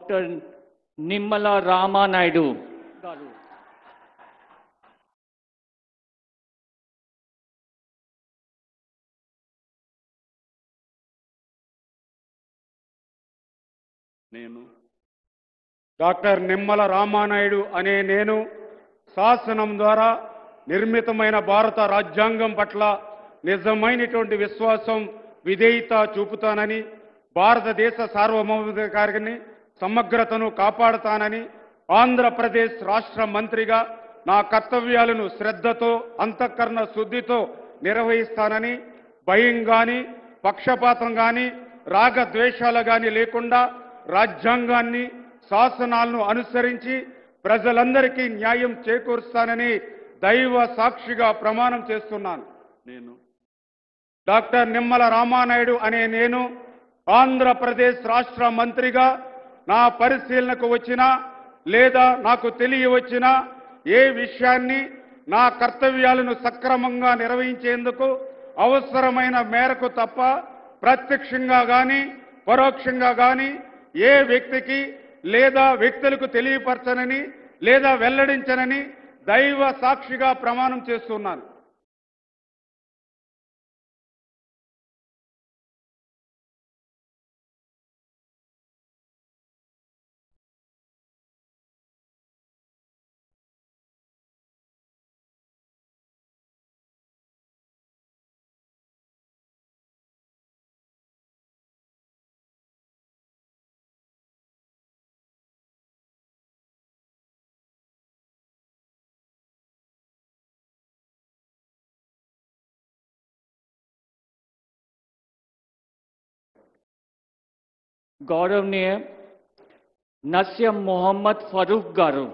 Doctor Nimmala Ramanaidu గారు. Doctor Nimmala Ramanaidu అనే నేను శాసనం ద్వారా నిర్మితమైన భారత రాజ్యాంగం పట్ల నిజమైనటువంటి విశ్వాసం విధేయత చూపుతానని, భారతదేశ సార్వభౌమాధికారాన్ని సమగ్రతను కాపాడుతానని, ఆంధ్రప్రదేశ్ రాష్ట్ర మంత్రిగా నా కర్తవ్యాలను శ్రద్ధతో అంతఃకరణ శుద్ధితో నిర్వహిస్తానని, భయం గాని పక్షపాతం గాని రాగద్వేషాలు గాని లేకుండా రాజ్యాంగాన్ని శాసనాలను అనుసరించి ప్రజలందరికీ న్యాయం చేకూరుస్తానని దైవ సాక్షిగా ప్రమాణం చేస్తున్నాను. డాక్టర్ నిమ్మల రామానాయుడు అనే నేను ఆంధ్రప్రదేశ్ రాష్ట్ర మంత్రిగా నా పరిశీలనకు వచ్చినా లేదా నాకు తెలియవచ్చినా ఏ విషయాన్ని నా కర్తవ్యాలను సక్రమంగా నిర్వహించేందుకు అవసరమైన మేరకు తప్ప ప్రత్యక్షంగా గాని పరోక్షంగా గాని ఏ వ్యక్తికి లేదా వ్యక్తులకు తెలియపరచనని లేదా వెల్లడించనని దైవ సాక్షిగా ప్రమాణం చేస్తున్నాను. गौरवनीय नसीम मोहम्मद फारूक गारू.